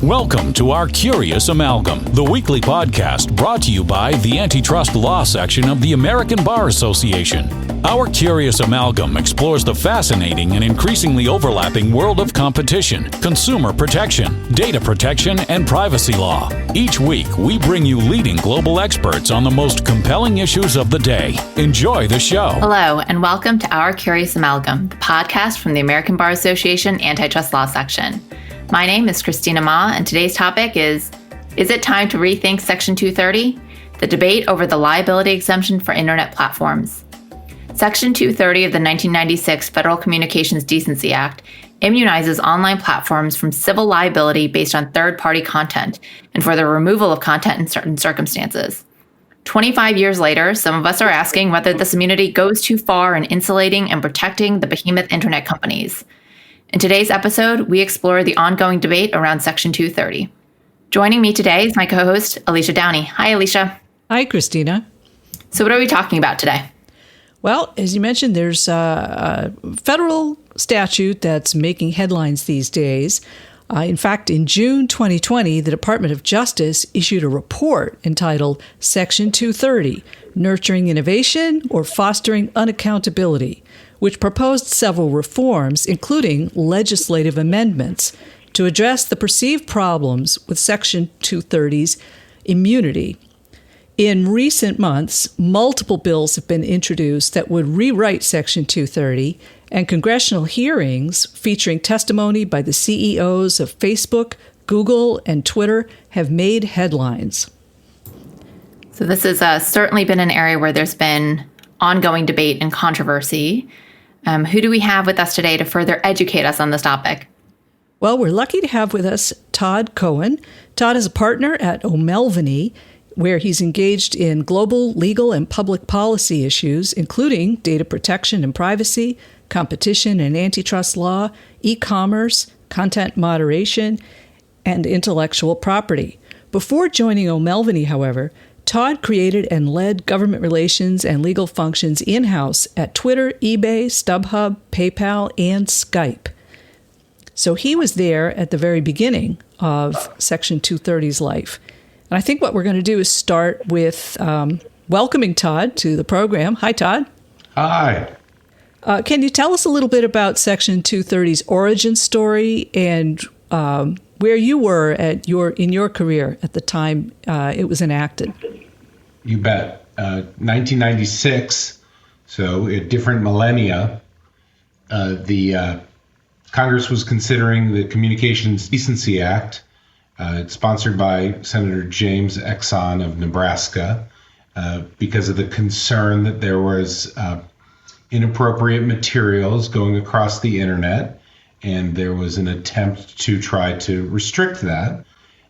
Welcome to our Curious Amalgam, the weekly podcast brought to you by the Antitrust Law section of the American Bar Association. Our Curious Amalgam explores the fascinating and increasingly overlapping world of competition, consumer protection, data protection, and privacy law. Each week, we bring you leading global experts on the most compelling issues of the day. Enjoy the show. Hello, and welcome to Our Curious Amalgam, the podcast from the American Bar Association Antitrust Law section. My name is Christina, and today's topic is it time to rethink Section 230? The debate over the liability exemption for internet platforms. Section 230 of the 1996 Federal Communications Decency Act immunizes online platforms from civil liability based on third-party content and for the removal of content in certain circumstances. 25 years later, some of us are asking whether this immunity goes too far in insulating and protecting the behemoth internet companies. In today's episode, we explore the ongoing debate around Section 230. Joining me today is my co-host, Alicia Downey. Hi, Alicia. Hi, Christina. So what are we talking about today? Well, as you mentioned, there's a federal statute that's making headlines these days. In fact, in June 2020, the Department of Justice issued a report entitled Section 230, Nurturing Innovation or Fostering Unaccountability, which proposed several reforms, including legislative amendments, to address the perceived problems with Section 230's immunity. In recent months, multiple bills have been introduced that would rewrite Section 230, and congressional hearings featuring testimony by the CEOs of Facebook, Google, and Twitter have made headlines. So this has certainly been an area where there's been ongoing debate and controversy. Who do we have with us today to further educate us on this topic? Well, we're lucky to have with us Todd Cohen. Todd is a partner at O'Melveny, where he's engaged in global legal and public policy issues, including data protection and privacy, competition and antitrust law, e-commerce, content moderation, and intellectual property. Before joining O'Melveny, however, Todd created and led government relations and legal functions in-house at Twitter, eBay, StubHub, PayPal, and Skype. So he was there at the very beginning of Section 230's life. And I think what we're going to do is start with welcoming Todd to the program. Hi, Todd. Hi. Can you tell us a little bit about Section 230's origin story and where you were in your career at the time it was enacted? You bet. 1996, so a different millennia, the Congress was considering the Communications Decency Act. It's sponsored by Senator James Exxon of Nebraska because of the concern that there was inappropriate materials going across the internet, and there was an attempt to try to restrict that.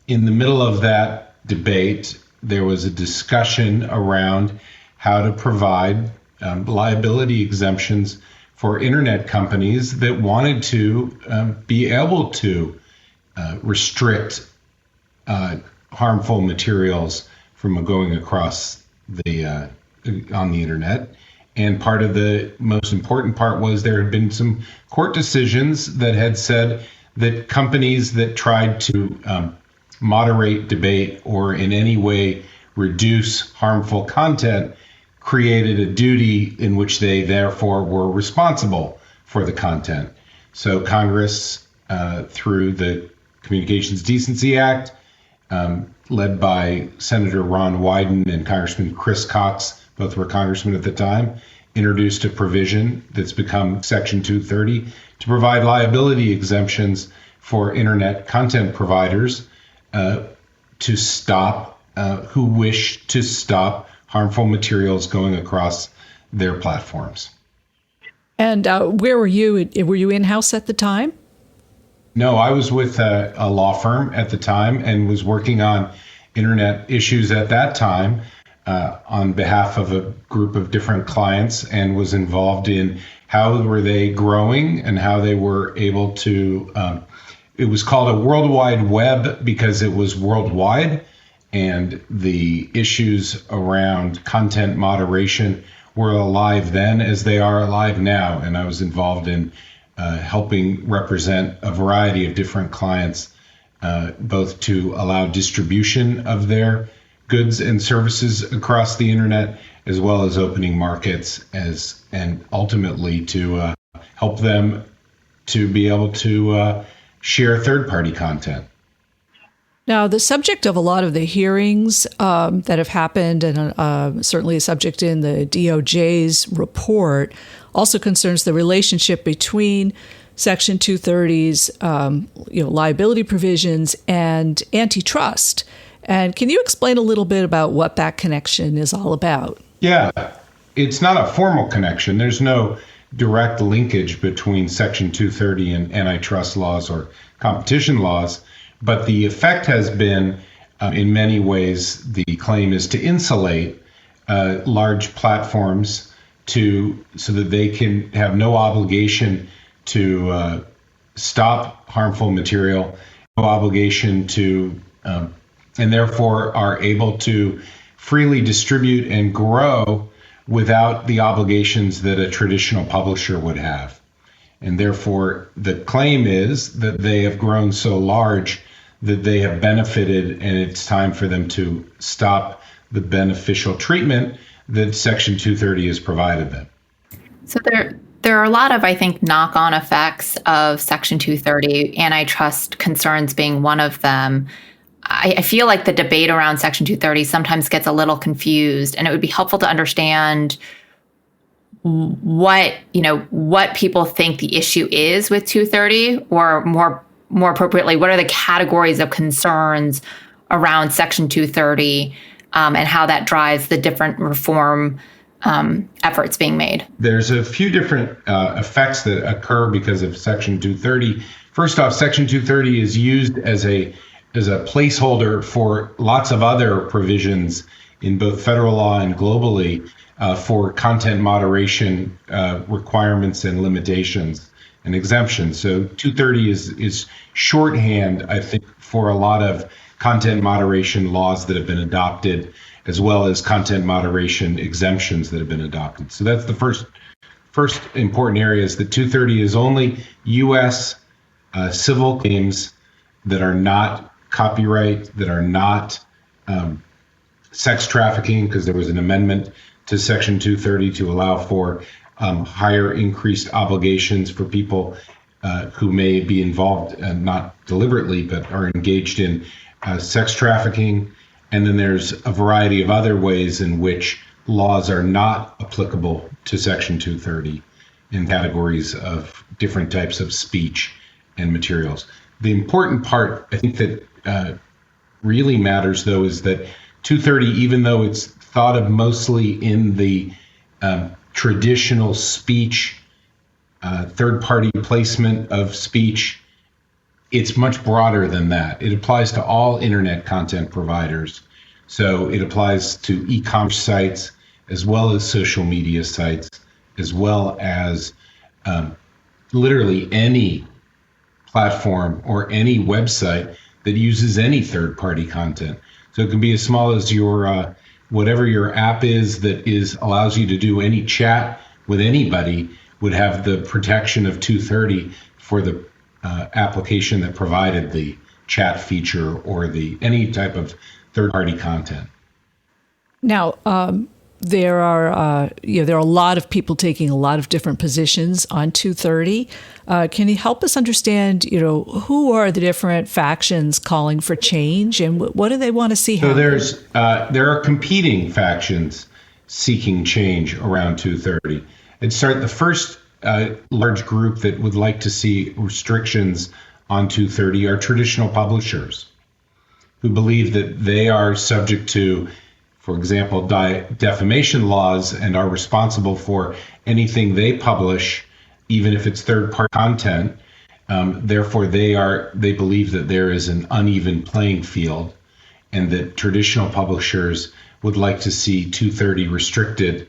In the middle of that debate, there was a discussion around how to provide liability exemptions for internet companies that wanted to be able to restrict harmful materials from going across on the internet. And part of the most important part was there had been some court decisions that had said that companies that tried to moderate debate or in any way reduce harmful content created a duty in which they therefore were responsible for the content. So Congress, through the Communications Decency Act, led by Senator Ron Wyden and Congressman Chris Katz, both were congressmen at the time, introduced a provision that's become Section 230 to provide liability exemptions for internet content providers to stop, who wish to stop harmful materials going across their platforms. And where were you? Were you in-house at the time? No, I was with a law firm at the time and was working on internet issues at that time on behalf of a group of different clients, and was involved in how were they growing and how they were able to, it was called a World Wide Web because it was worldwide, and the issues around content moderation were alive then as they are alive now. And I was involved in helping represent a variety of different clients both to allow distribution of their goods and services across the internet, as well as opening markets and ultimately to help them to be able to share third-party content. Now, the subject of a lot of the hearings that have happened, and certainly a subject in the DOJ's report, also concerns the relationship between Section 230's liability provisions and antitrust. And can you explain a little bit about what that connection is all about? Yeah, it's not a formal connection. There's no direct linkage between Section 230 and antitrust laws or competition laws, but the effect has been, in many ways, the claim is to insulate large platforms so that they can have no obligation to stop harmful material, no obligation to, and therefore are able to freely distribute and grow without the obligations that a traditional publisher would have. And therefore, the claim is that they have grown so large that they have benefited, and it's time for them to stop the beneficial treatment that Section 230 has provided them. So there are a lot of, I think, knock-on effects of Section 230, antitrust concerns being one of them. I feel like the debate around Section 230 sometimes gets a little confused, and it would be helpful to understand what people think the issue is with 230, or more appropriately, what are the categories of concerns around Section 230, and how that drives the different reform efforts being made. There's a few different effects that occur because of Section 230. First off, Section 230 is used as a placeholder for lots of other provisions in both federal law and globally for content moderation requirements and limitations and exemptions. So 230 is shorthand, I think, for a lot of content moderation laws that have been adopted, as well as content moderation exemptions that have been adopted. So that's the first important area, is that 230 is only U.S. Civil claims that are not copyright, that are not sex trafficking, because there was an amendment to Section 230 to allow for higher increased obligations for people who may be involved, not deliberately, but are engaged in sex trafficking. And then there's a variety of other ways in which laws are not applicable to Section 230 in categories of different types of speech and materials. The important part, I think, that really matters, though, is that 230, even though it's thought of mostly in the traditional speech, third-party placement of speech, it's much broader than that. It applies to all internet content providers. So it applies to e-commerce sites, as well as social media sites, as well as literally any platform or any website that uses any third-party content. So it can be as small as your whatever your app is that allows you to do any chat with anybody would have the protection of 230 for the application that provided the chat feature or any type of third-party content. Now, there are a lot of people taking a lot of different positions on 230. Can you help us understand, who are the different factions calling for change, and what do they want to see happen? So there are competing factions seeking change around 230. I'd start the first large group that would like to see restrictions on 230 are traditional publishers, who believe that they are subject to, for example, defamation laws and are responsible for anything they publish, even if it's third-party content. Therefore, they believe that there is an uneven playing field, and that traditional publishers would like to see 230 restricted.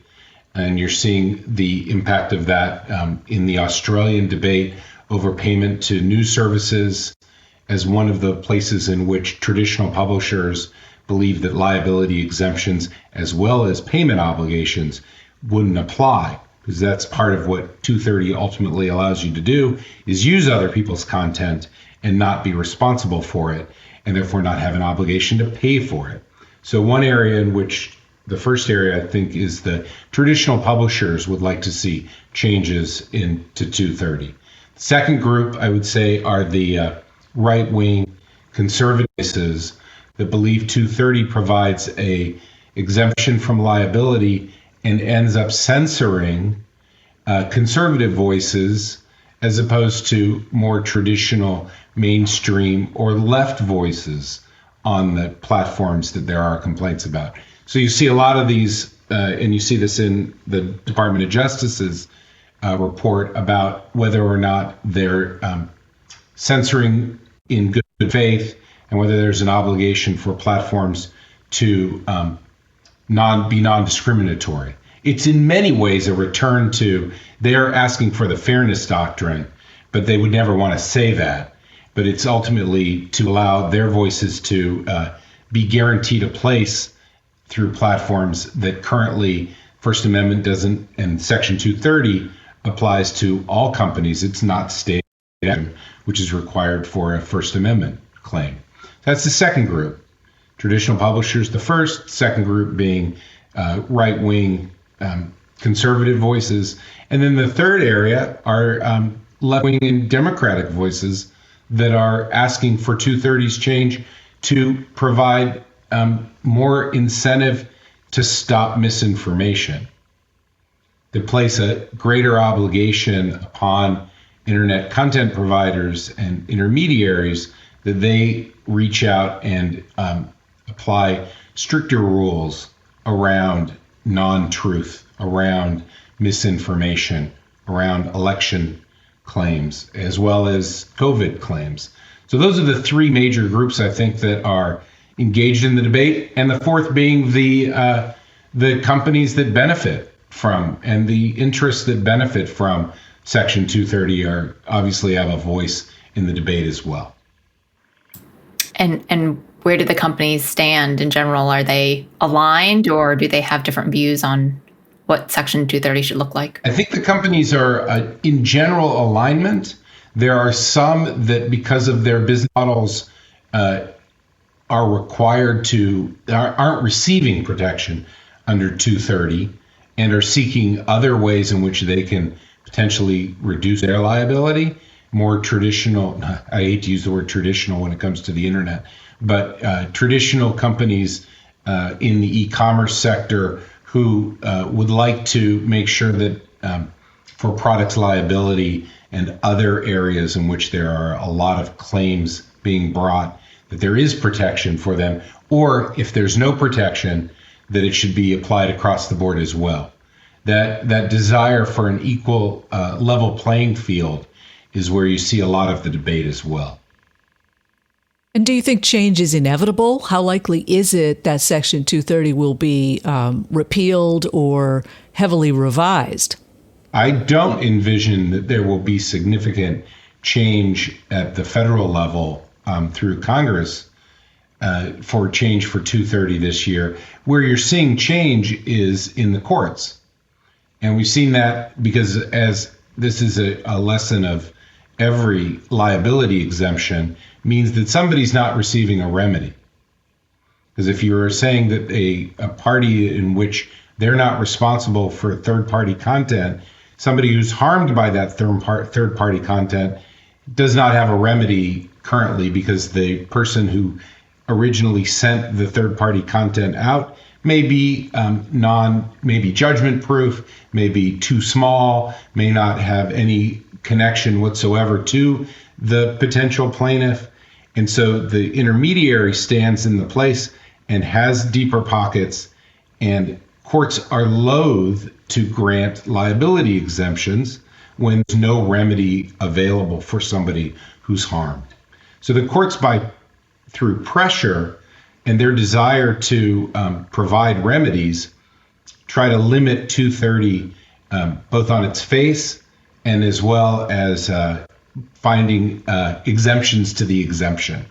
And you're seeing the impact of that in the Australian debate over payment to news services as one of the places in which traditional publishers believe that liability exemptions as well as payment obligations wouldn't apply, because that's part of what 230 ultimately allows you to do, is use other people's content and not be responsible for it, and therefore not have an obligation to pay for it. So one area in which the first area, I think, is the traditional publishers would like to see changes into 230. The second group, I would say, are the right-wing conservative voices that believe 230 provides a exemption from liability and ends up censoring conservative voices as opposed to more traditional mainstream or left voices on the platforms that there are complaints about. So you see a lot of these, and you see this in the Department of Justice's report about whether or not they're censoring in good faith and whether there's an obligation for platforms to be non-discriminatory. It's in many ways a return to, they're asking for the fairness doctrine, but they would never want to say that. But it's ultimately to allow their voices to be guaranteed a place through platforms that currently First Amendment doesn't, and Section 230 applies to all companies. It's not state, which is required for a First Amendment claim. That's the second group. Traditional publishers, the first, second group being right-wing conservative voices. And then the third area are left-wing and democratic voices that are asking for 230's change to provide more incentive to stop misinformation, to place a greater obligation upon internet content providers and intermediaries that they reach out and apply stricter rules around non-truth, around misinformation, around election claims, as well as COVID claims. So those are the three major groups, I think, that are engaged in the debate, and the fourth being the companies that benefit from and the interests that benefit from Section 230 are obviously have a voice in the debate as well. And where do the companies stand in general? Are they aligned, or do they have different views on what Section 230 should look like? I think the companies are in general alignment. There are some that, because of their business models, are required to, aren't receiving protection under 230 and are seeking other ways in which they can potentially reduce their liability. More traditional, I hate to use the word traditional when it comes to the internet, but traditional companies in the e-commerce sector who would like to make sure that for products liability and other areas in which there are a lot of claims being brought, that there is protection for them, or if there's no protection, that it should be applied across the board as well. That desire for an equal level playing field is where you see a lot of the debate as well. And do you think change is inevitable? How likely is it that Section 230 will be repealed or heavily revised? I don't envision that there will be significant change at the federal level through Congress for change for 230 this year. Where you're seeing change is in the courts. And we've seen that because, as this is a lesson of every liability exemption, means that somebody's not receiving a remedy. Because if you are saying that a party in which they're not responsible for third-party content, somebody who's harmed by that third-party content does not have a remedy currently, because the person who originally sent the third-party content out may be may be judgment proof, may be too small, may not have any connection whatsoever to the potential plaintiff. And so the intermediary stands in the place and has deeper pockets, and courts are loath to grant liability exemptions when there's no remedy available for somebody who's harmed. So the courts, through pressure and their desire to provide remedies, try to limit 230 both on its face and as well as finding exemptions to the exemption.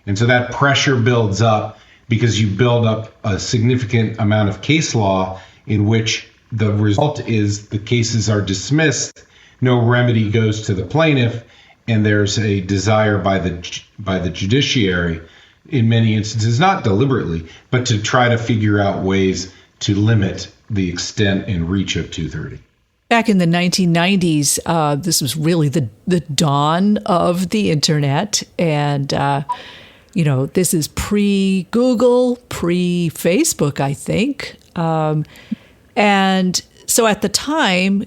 And so that pressure builds up because you build up a significant amount of case law in which the result is the cases are dismissed, no remedy goes to the plaintiff, and there's a desire by the judiciary in many instances, not deliberately, but to try to figure out ways to limit the extent and reach of 230. Back in the 1990s, this was really the dawn of the internet. And, this is pre-Google, pre-Facebook, I think. And so at the time,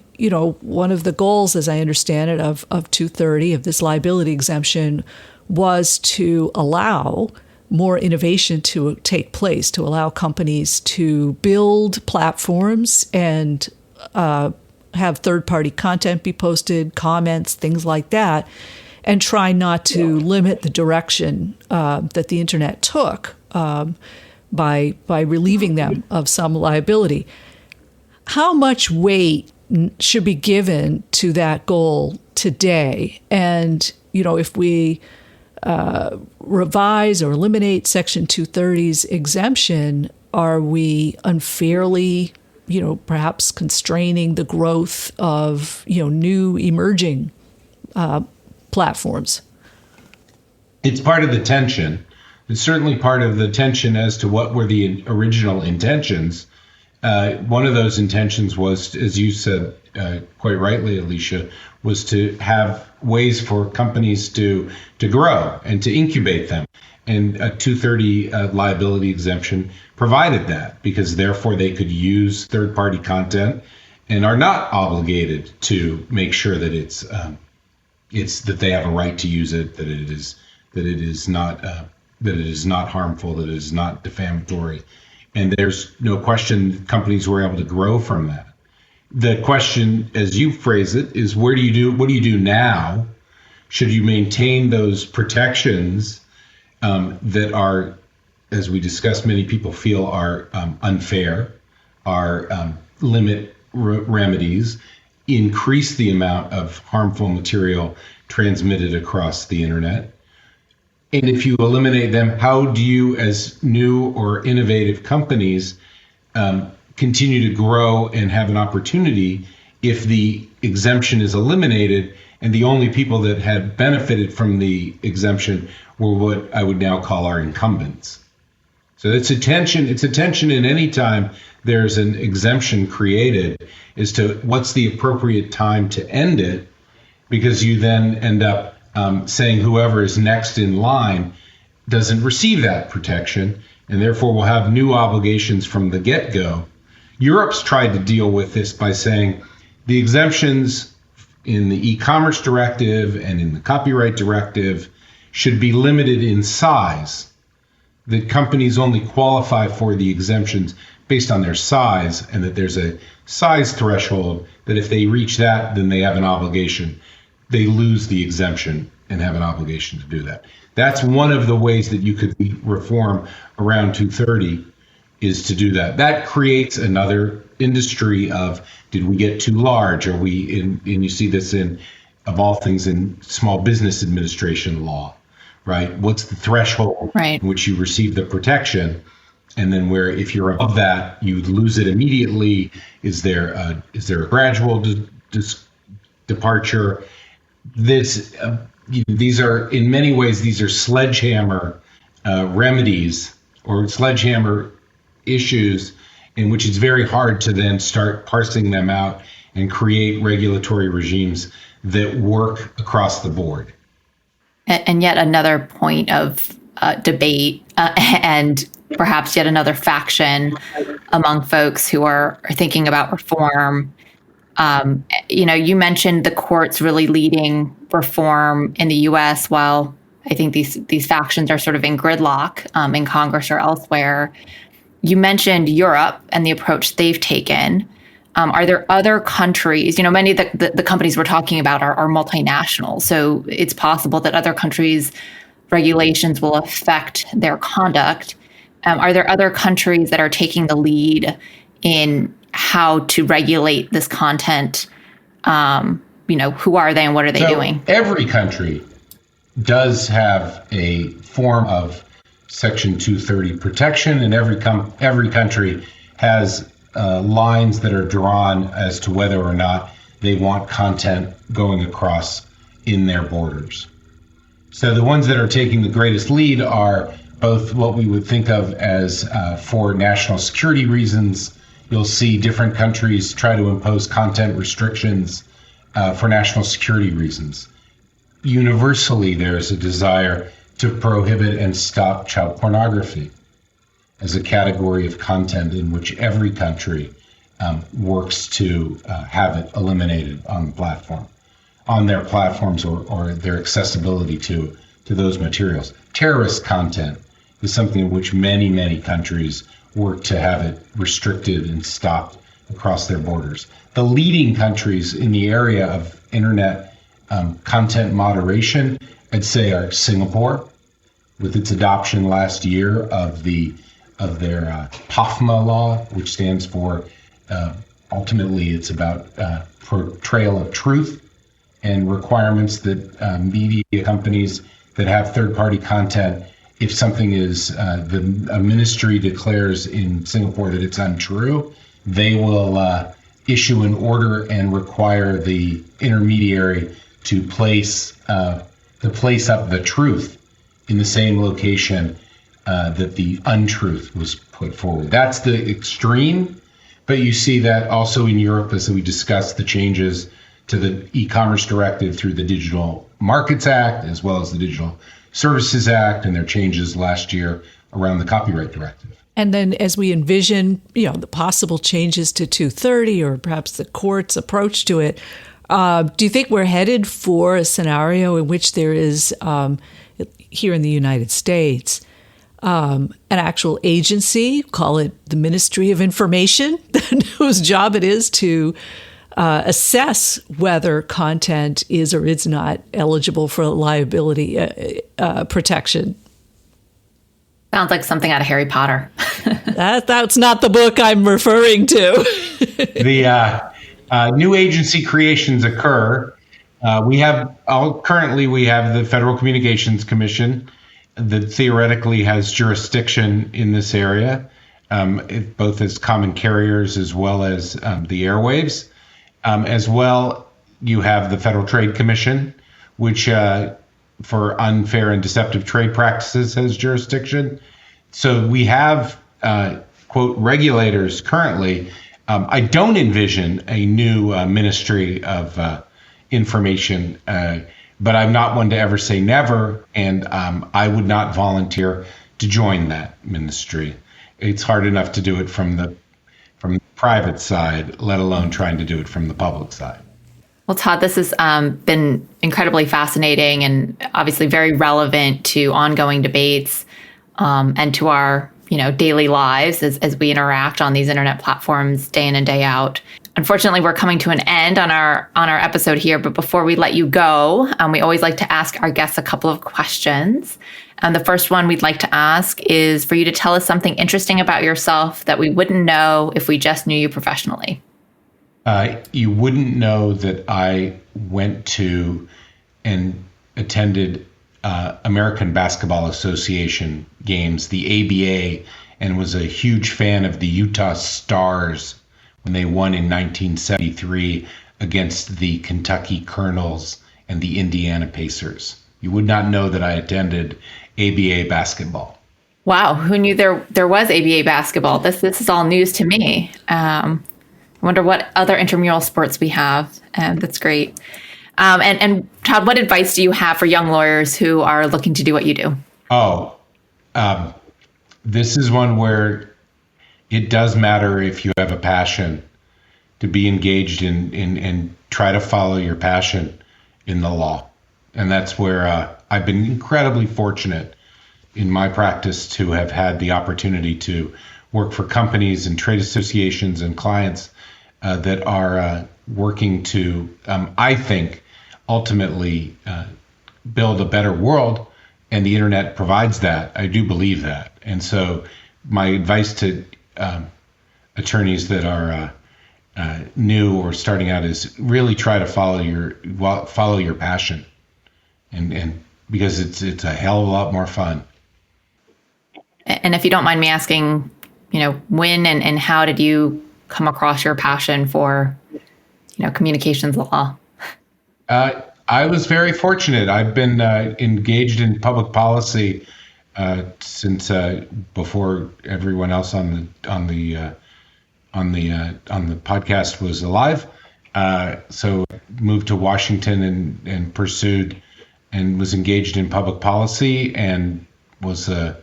one of the goals, as I understand it, of 230, of this liability exemption, was to allow more innovation to take place, to allow companies to build platforms and have third-party content be posted, comments, things like that, and try not to limit the direction that the internet took by relieving them of some liability. How much weight should be given to that goal today? And, if we revise or eliminate Section 230's exemption, are we unfairly, perhaps constraining the growth of, new emerging platforms? It's part of the tension. It's certainly part of the tension as to what were the original intentions. One of those intentions was, as you said quite rightly, Alicia, was to have ways for companies to grow and to incubate them. And a 230 liability exemption provided that, because therefore they could use third-party content and are not obligated to make sure that it's that they have a right to use it, that it is not harmful, that it is not defamatory. And there's no question companies were able to grow from that. The question, as you phrase it, is what do you do now? Should you maintain those protections that are, as we discussed, many people feel are unfair, are limit remedies, increase the amount of harmful material transmitted across the internet? And if you eliminate them, how do you, as new or innovative companies, continue to grow and have an opportunity if the exemption is eliminated and the only people that had benefited from the exemption were what I would now call our incumbents? So it's a tension in any time there's an exemption created as to what's the appropriate time to end it, because you then end up saying whoever is next in line doesn't receive that protection and therefore will have new obligations from the get-go. Europe's tried to deal with this by saying the exemptions in the e-commerce directive and in the copyright directive should be limited in size, that companies only qualify for the exemptions based on their size, and that there's a size threshold that if they reach that, then they have an obligation. They lose the exemption and have an obligation to do that. That's one of the ways that you could reform around 230, is to do that. That creates another industry of, did we get too large? Are we in, and you see this in, of all things, in small business administration law, right? What's the threshold in which you receive the protection? And then where, if you're above that, you lose it immediately. Is there a gradual departure? These are, in many ways, these are sledgehammer remedies or sledgehammer issues in which it's very hard to then start parsing them out and create regulatory regimes that work across the board. And yet another point of debate and perhaps yet another faction among folks who are thinking about reform. You mentioned the courts really leading reform in the U.S., while I think these factions are sort of in gridlock in Congress or elsewhere. You mentioned Europe and the approach they've taken. Are there other countries? Many of the companies we're talking about are multinational, so it's possible that other countries' regulations will affect their conduct. Are there other countries that are taking the lead in how to regulate this content? Who are they and what are they doing? Every country does have a form of Section 230 protection, and every country has lines that are drawn as to whether or not they want content going across in their borders. So the ones that are taking the greatest lead are both what we would think of as for national security reasons. You'll see different countries try to impose content restrictions for national security reasons. Universally, there is a desire to prohibit and stop child pornography as a category of content in which every country works to have it eliminated on the platform, on their platforms or their accessibility to those materials. Terrorist content is something in which many, many countries work to have it restricted and stopped across their borders. The leading countries in the area of internet content moderation, I'd say, are Singapore, with its adoption last year of their POFMA law, which stands for, ultimately, it's about portrayal of truth and requirements that media companies that have third-party content, if something is, a ministry declares in Singapore that it's untrue, they will issue an order and require the intermediary to place up the truth in the same location that the untruth was put forward. That's the extreme, but you see that also in Europe as we discussed the changes to the e-commerce directive through the Digital Markets Act, as well as the Digital Services Act, and their changes last year around the copyright directive. And then as we envision, the possible changes to 230 or perhaps the court's approach to it, do you think we're headed for a scenario in which there is, here in the United States, an actual agency, call it the Ministry of Information, whose job it is to assess whether content is or is not eligible for liability protection? Sounds like something out of Harry Potter. That's not the book I'm referring to. The new agency creations occur. Currently we have the Federal Communications Commission that theoretically has jurisdiction in this area, both as common carriers as well as the airwaves. As well, you have the Federal Trade Commission, which for unfair and deceptive trade practices has jurisdiction. So we have, quote, regulators currently. I don't envision a new Ministry of Information, but I'm not one to ever say never, and I would not volunteer to join that ministry. It's hard enough to do it from the private side, let alone trying to do it from the public side. Well, Todd, this has been incredibly fascinating and obviously very relevant to ongoing debates and to our daily lives as we interact on these internet platforms day in and day out. Unfortunately, we're coming to an end on our episode here, but before we let you go, we always like to ask our guests a couple of questions. And the first one we'd like to ask is for you to tell us something interesting about yourself that we wouldn't know if we just knew you professionally. You wouldn't know that I went to and attended American Basketball Association games, the ABA, and was a huge fan of the Utah Stars when they won in 1973 against the Kentucky Colonels and the Indiana Pacers. You would not know that I attended ABA basketball. Wow, who knew there was ABA basketball? This is all news to me. I wonder what other intramural sports we have. That's great. And Todd, what advice do you have for young lawyers who are looking to do what you do? This is one where it does matter if you have a passion to be engaged in and try to follow your passion in the law. And that's where I've been incredibly fortunate in my practice to have had the opportunity to work for companies and trade associations and clients that are working to, I think, ultimately build a better world. And the internet provides that. I do believe that. And so my advice to attorneys that are new or starting out is really try to follow your passion. And because it's a hell of a lot more fun. And if you don't mind me asking, when and how did you come across your passion for, communications law? I was very fortunate. I've been engaged in public policy since before everyone else on the podcast was alive. So moved to Washington and pursued and was engaged in public policy and was a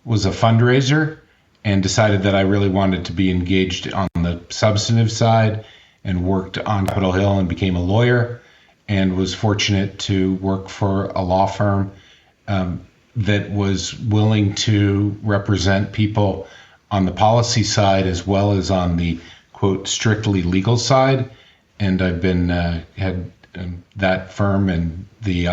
fundraiser and decided that I really wanted to be engaged on the substantive side and worked on Capitol Hill and became a lawyer and was fortunate to work for a law firm that was willing to represent people on the policy side as well as on the, quote, strictly legal side. And I've been had that firm and the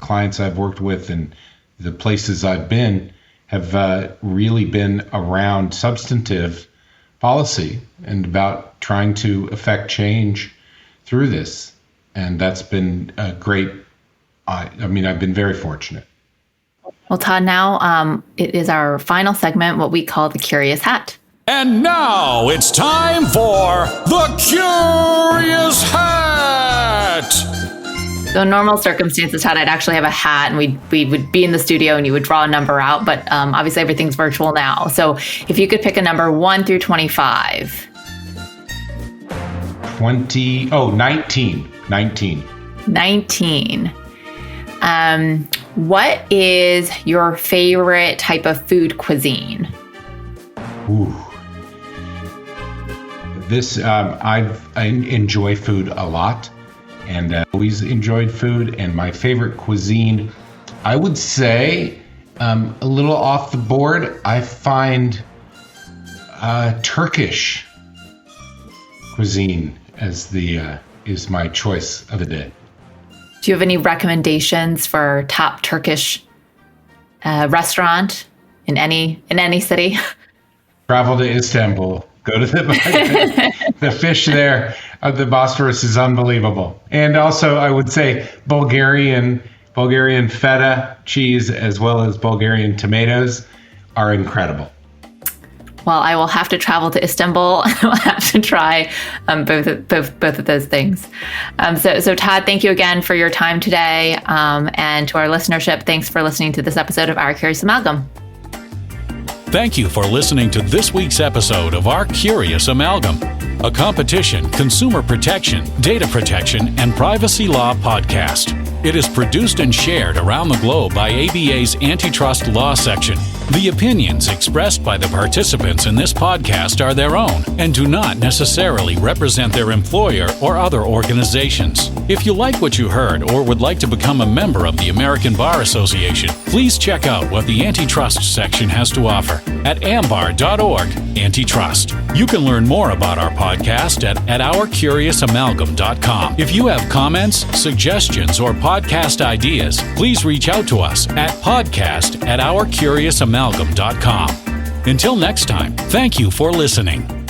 clients I've worked with and the places I've been have really been around substantive policy and about trying to affect change through this. And that's been great. I've been very fortunate. Well, Todd, now it is our final segment, what we call the Curious Hat. And now it's time for the Curious Hat. So in normal circumstances, Todd, I'd actually have a hat and we would be in the studio and you would draw a number out. But obviously everything's virtual now. So if you could pick a number 1 through 25. 19. 19. What is your favorite type of food cuisine? Ooh. I enjoy food a lot and always enjoyed food. And my favorite cuisine, I would say, a little off the board, I find Turkish cuisine is my choice of the day. Do you have any recommendations for top Turkish restaurant in any city? Travel to Istanbul. Go to the fish there of the Bosphorus is unbelievable. And also, I would say Bulgarian feta cheese as well as Bulgarian tomatoes are incredible. Well, I will have to travel to Istanbul. I will have to try both of those things. So Todd, thank you again for your time today. And to our listenership, thanks for listening to this episode of Our Curious Amalgam. Thank you for listening to this week's episode of Our Curious Amalgam, a competition, consumer protection, data protection, and privacy law podcast. It is produced and shared around the globe by ABA's Antitrust Law Section. The opinions expressed by the participants in this podcast are their own and do not necessarily represent their employer or other organizations. If you like what you heard or would like to become a member of the American Bar Association, please check out what the Antitrust section has to offer at ambar.org/antitrust. You can learn more about our podcast at ourcuriousamalgam.com. If you have comments, suggestions, or podcast ideas, please reach out to us at podcast@ourcuriousamalgam.com. Until next time, thank you for listening.